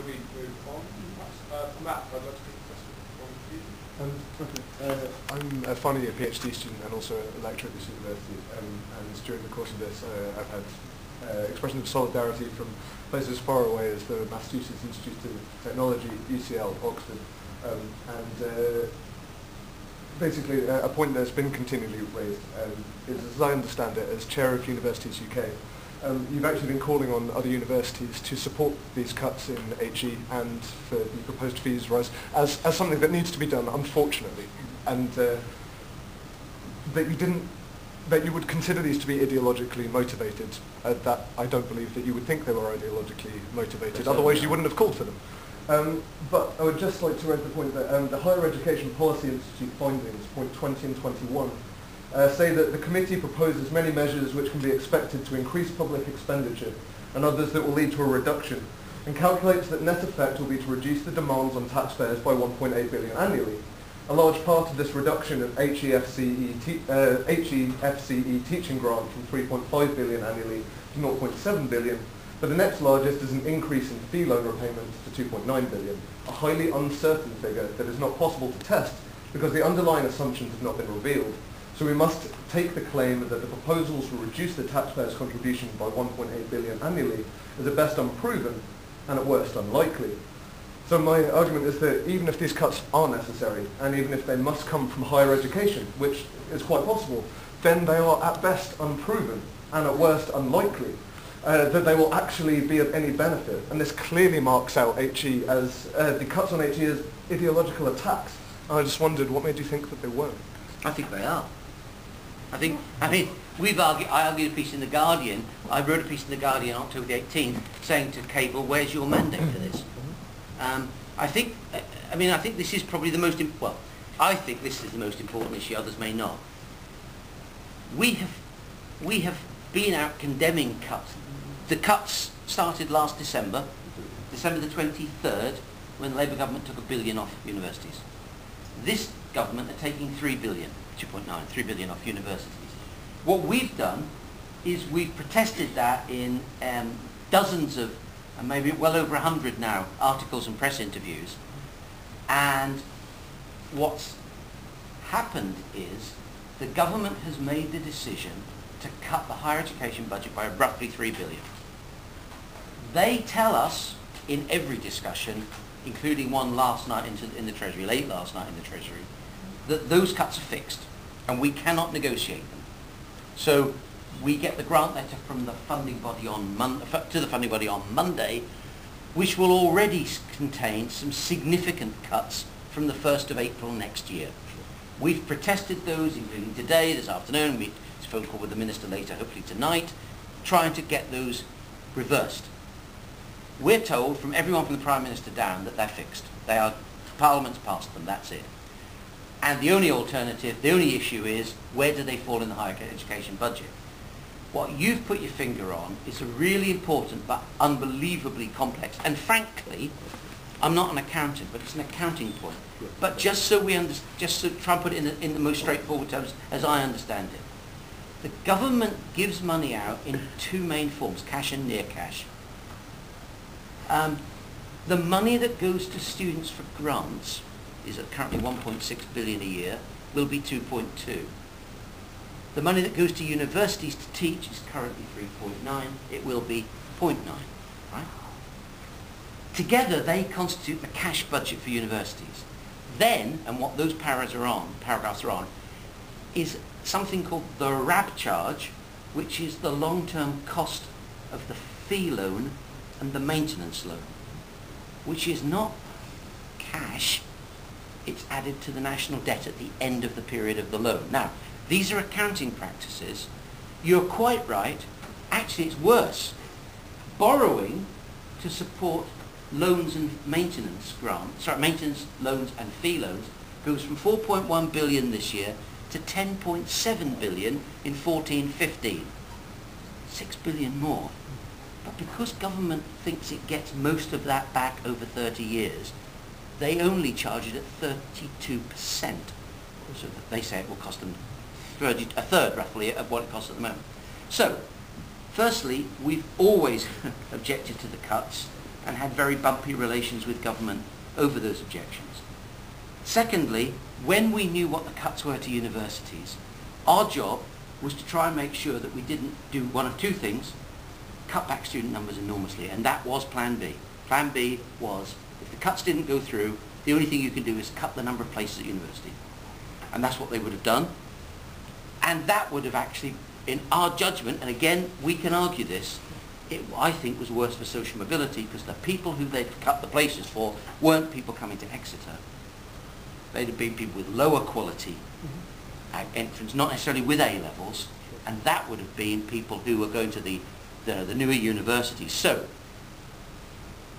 we move on? Matt, I'd like to take a question from you. I'm finally a PhD student and also a lecturer at this university, and during the course of this I've had expressions of solidarity from places as far away as the Massachusetts Institute of Technology, UCL, Oxford, and basically a point that's been continually raised is, as I understand it, as chair of Universities UK, you've actually been calling on other universities to support these cuts in HE and for the proposed fees rise as something that needs to be done, unfortunately, and that you would consider these to be ideologically motivated. That I don't believe that you would think they were ideologically motivated, otherwise you wouldn't have called for them. But I would just like to raise the point that the Higher Education Policy Institute findings, point 20 and 21, say that the committee proposes many measures which can be expected to increase public expenditure and others that will lead to a reduction, and calculates that net effect will be to reduce the demands on taxpayers by 1.8 billion annually. A large part of this reduction of HEFCE teaching grant from 3.5 billion annually to 0.7 billion, but the next largest is an increase in fee loan repayments to 2.9 billion, a highly uncertain figure that is not possible to test because the underlying assumptions have not been revealed. So we must take the claim that the proposals will reduce the taxpayers' contribution by 1.8 billion annually as at best unproven and at worst unlikely. So my argument is that even if these cuts are necessary, and even if they must come from higher education, which is quite possible, then they are at best unproven and at worst unlikely that they will actually be of any benefit. And this clearly marks out HE as, the cuts on HE as ideological attacks. And I just wondered, what made you think that they weren't? I think they are. I mean, I argued a piece in The Guardian, I wrote a piece in The Guardian on October the 18th saying to Cable, where's your mandate for this? I think this is probably the most, I think this is the most important issue, others may not. We have been out condemning cuts. The cuts started last December, December the 23rd, when the Labour government took £1 billion off universities. This government are taking 3 billion, 3 billion off universities. What we've done is we've protested that in dozens of, and maybe well over 100 now, articles and press interviews. And what's happened is the government has made the decision to cut the higher education budget by roughly 3 billion. They tell us in every discussion, including one last night in the Treasury, late last night in the Treasury, that those cuts are fixed and we cannot negotiate them. So we get the grant letter from the funding body on Monday, which will already contain some significant cuts from the 1st of April next year. We've protested those, including today, this afternoon, it's a phone call with the Minister later, hopefully tonight, trying to get those reversed. We're told from everyone from the Prime Minister down that they're fixed. They are, Parliament's passed them, that's it. And the only alternative, the only issue is, where do they fall in the higher education budget? What you've put your finger on is a really important but unbelievably complex, and frankly, I'm not an accountant, but it's an accounting point. But just so we just to try and put it in the most straightforward terms as I understand it, the government gives money out in two main forms, cash and near cash. The money that goes to students for grants is at currently 1.6 billion a year, will be 2.2. The money that goes to universities to teach is currently 3.9, it will be 0.9, right? Together they constitute the cash budget for universities. Then, and what those paragraphs are on, is something called the RAB charge, which is the long-term cost of the fee loan and the maintenance loan, which is not cash, it's added to the national debt at the end of the period of the loan. Now, these are accounting practices. You're quite right. Actually, it's worse. Borrowing to support loans and maintenance grants, maintenance loans and fee loans, goes from 4.1 billion this year to 10.7 billion in 14-15. 6 billion more. But because government thinks it gets most of that back over 30 years, they only charge it at 32%. So they say it will cost them a third, roughly, of what it costs at the moment. So, firstly, we've always objected to the cuts. and had very bumpy relations with government over those objections. Secondly, when we knew what the cuts were to universities, our job was to try and make sure that we didn't do one of two things: cut back student numbers enormously, and that was Plan B. Plan B was, if the cuts didn't go through, the only thing you can do is cut the number of places at university. And that's what they would have done. And that would have actually, in our judgment, and again, we can argue this, it, I think, was worse for social mobility, because the people who they'd cut the places for weren't people coming to Exeter. They'd have been people with lower quality entrance, not necessarily with A-levels, and that would have been people who were going to the newer universities. So,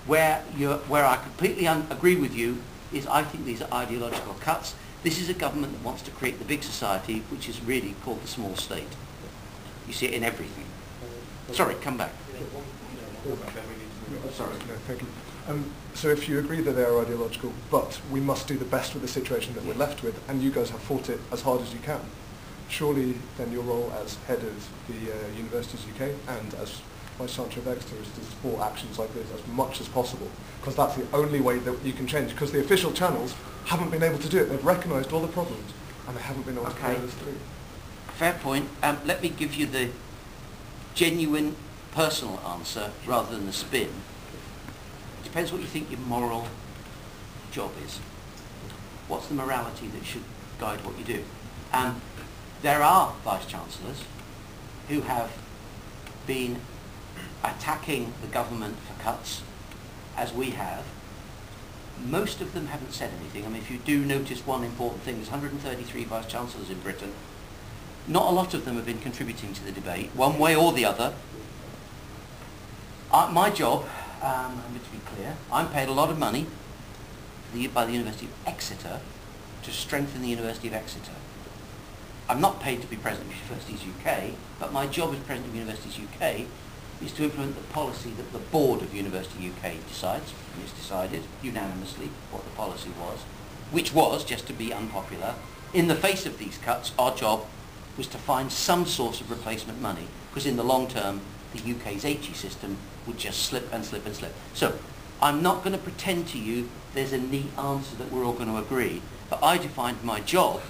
where I completely agree with you is I think these are ideological cuts. This is a government that wants to create the big society, which is really called the small state. You see it in everything. Sorry, come back. Sorry, no, thank you. So if you agree that they are ideological, but we must do the best with the situation that we're left with, and you guys have fought it as hard as you can, surely then your role as head of the Universities UK and as Vice-Chancellor of Exeter is to support actions like this as much as possible, because that's the only way that you can change, because the official channels haven't been able to do it. They've recognised all the problems and they haven't been able to carry this through. Fair point. Let me give you the genuine personal answer rather than the spin. It depends what you think your moral job is. What's the morality that should guide what you do? There are Vice-Chancellors who have been attacking the government for cuts, as we have. Most of them haven't said anything. I mean, if you do notice one important thing, there's 133 Vice-Chancellors in Britain. Not a lot of them have been contributing to the debate, one way or the other. My job, to be clear, I'm paid a lot of money by the University of Exeter to strengthen the University of Exeter. I'm not paid to be President of Universities UK, but my job as President of Universities UK is to implement the policy that the Board of University UK decides, and it's decided unanimously what the policy was, which was, just to be unpopular, in the face of these cuts, our job was to find some source of replacement money, because in the long term, the UK's HE system would just slip and slip and slip. So, I'm not going to pretend to you there's a neat answer that we're all going to agree, but I defined my job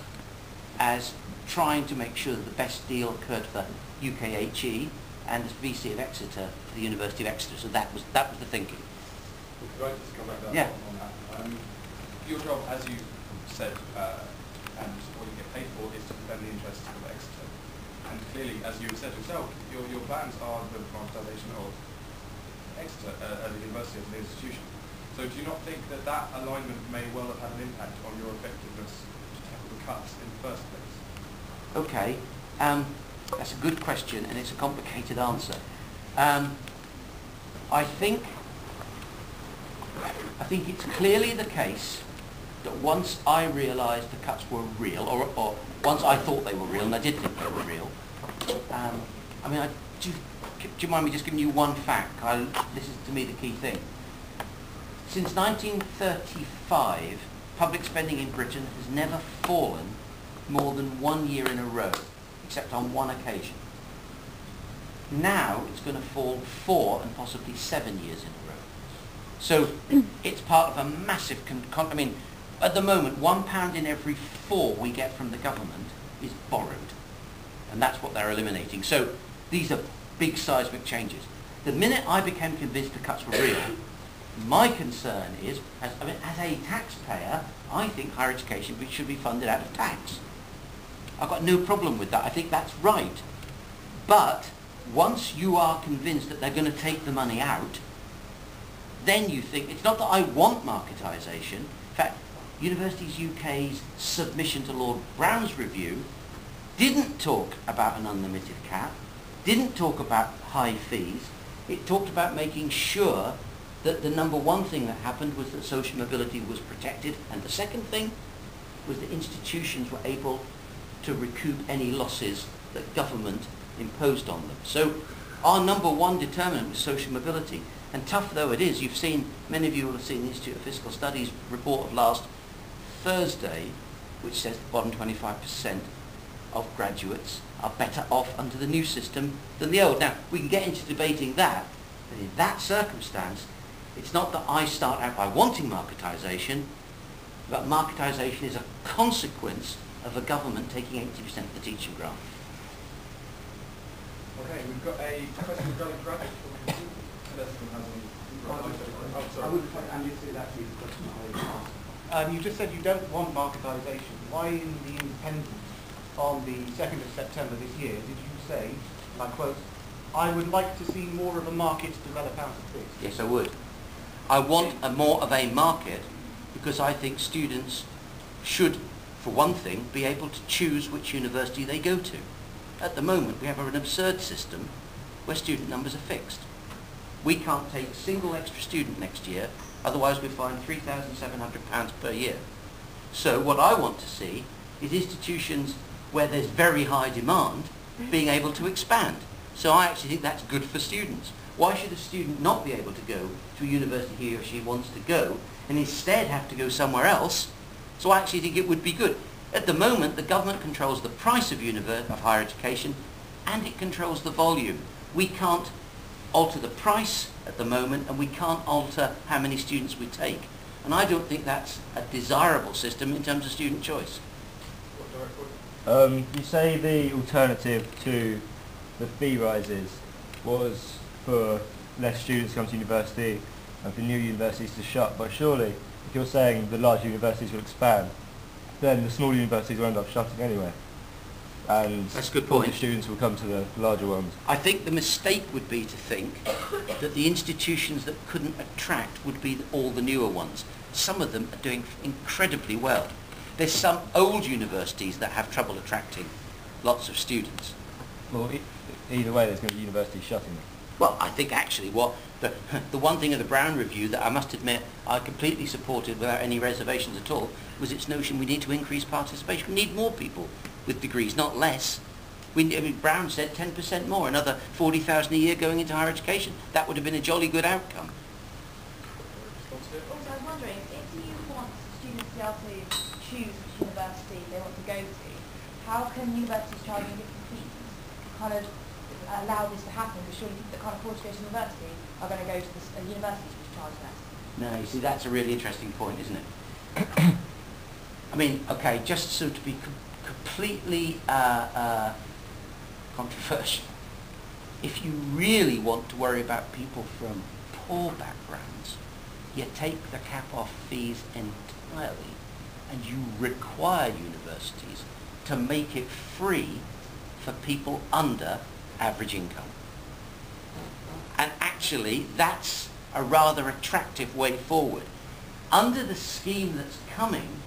as trying to make sure that the best deal occurred for UK HE and as VC of Exeter for the University of Exeter. So that was the thinking. Could I just come back to that Yeah. on that? Your job, as you said, and what you get paid for, is to defend the interests of Exeter. And clearly, as you said yourself, your plans are the privatisation of Exeter as a university, as an institution. So do you not think that that alignment may well have had an impact on your effectiveness to tackle the cuts in the first place? Okay, that's a good question, and it's a complicated answer. I think it's clearly the case that once I realised the cuts were real, or once I thought they were real, and I did think they were real, I mean, do you mind me just giving you one fact? This is, to me, the key thing. Since 1935, public spending in Britain has never fallen more than 1 year in a row, except on one occasion. Now it's going to fall 4 and possibly 7 years in a row. So it's part of a massive, I mean, at the moment, £1 in every 4 we get from the government is borrowed. And that's what they're eliminating. So these are big seismic changes. The minute I became convinced the cuts were real, my concern is, as a taxpayer, I think higher education should be funded out of tax. I've got no problem with that. I think that's right. But once you are convinced that they're going to take the money out, then you think, it's not that I want marketisation. In fact, Universities UK's submission to Lord Brown's review didn't talk about an unlimited cap, didn't talk about high fees. It talked about making sure that the number one thing that happened was that social mobility was protected, and the second thing was that institutions were able to recoup any losses that government imposed on them. So our number one determinant was social mobility. And tough though it is, you've seen, many of you will have seen the Institute of Fiscal Studies report of last Thursday, which says the bottom 25% of graduates are better off under the new system than the old. Now, we can get into debating that, but in that circumstance, It's not that I start out by wanting marketisation, but marketisation is a consequence of a government taking 80% of the teaching grant. Okay, we've got a question regarding graphics. You just said you don't want marketisation. Why in the Independent on the 2nd of September this year did you say, and I quote, "I would like to see more of a market develop out of this"? Yes, I would. I want more of a market because I think students should, for one thing, be able to choose which university they go to. At the moment, we have an absurd system where student numbers are fixed. We can't take a single extra student next year, otherwise we find £3,700 per year. So what I want to see is institutions where there's very high demand being able to expand. So I actually think that's good for students. Why should a student not be able to go to a university he or she wants to go and instead have to go somewhere else? So I actually think it would be good. At the moment, the government controls the price of higher education and it controls the volume. We can't alter the price at the moment and we can't alter how many students we take. And I don't think that's a desirable system in terms of student choice. You say the alternative to the fee rises was for less students to come to university and for new universities to shut, but surely if you're saying the large universities will expand, then the smaller universities will end up shutting anyway. And that's a good all point. the students will come to the larger ones. I think the mistake would be to think that the institutions that couldn't attract would be all the newer ones. Some of them are doing incredibly well. There's some old universities that have trouble attracting lots of students. Well, either way, there's going to be universities shutting them. Well, I think actually what the one thing of the Brown Review that I must admit I completely supported without any reservations at all was its notion we need to increase participation. We need more people with degrees, not less. Brown said 10% more, another 40,000 a year going into higher education. That would have been a jolly good outcome. Also, I was wondering, if you want students to be able to choose which university they want to go to, how can universities charging different fees kind of allow this to happen? Because surely people that can't afford to go to university are going to go to universities which charge less. No, you see, that's a really interesting point, isn't it? I mean, okay, just so to be completely controversial, if you really want to worry about people from poor backgrounds, you take the cap off fees entirely and you require universities to make it free for people under average income. And actually, that's a rather attractive way forward. Under the scheme that's coming,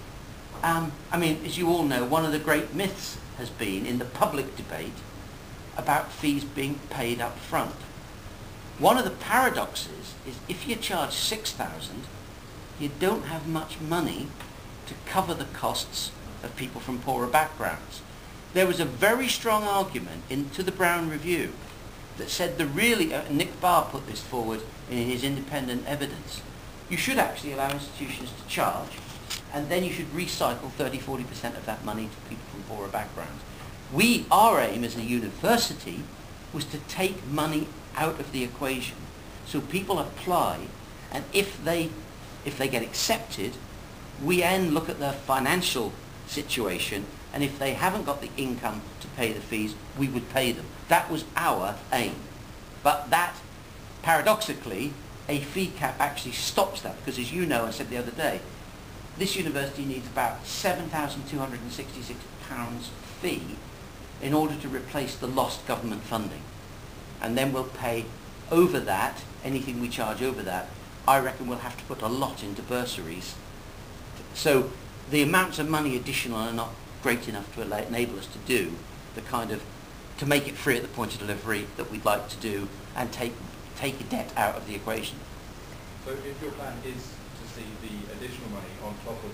I mean, as you all know, one of the great myths has been in the public debate about fees being paid up front. One of the paradoxes is if you charge $6,000, you don't have much money to cover the costs of people from poorer backgrounds. There was a very strong argument into the Brown Review that said Nick Barr put this forward in his independent evidence. You should actually allow institutions to charge, and then you should recycle 30-40% of that money to people from poorer backgrounds. Our aim as a university was to take money out of the equation. So people apply, and if they get accepted, we then look at their financial situation, and if they haven't got the income to pay the fees, we would pay them. That was our aim. But that, paradoxically, a fee cap actually stops that, because as you know, I said the other day, this university needs about £7,266 fee in order to replace the lost government funding. And then we'll pay over that, anything we charge over that, I reckon we'll have to put a lot into bursaries. So the amounts of money additional are not great enough to enable us to do the kind of, to make it free at the point of delivery that we'd like to do and take a debt out of the equation. So if your plan is to see the additional money on top of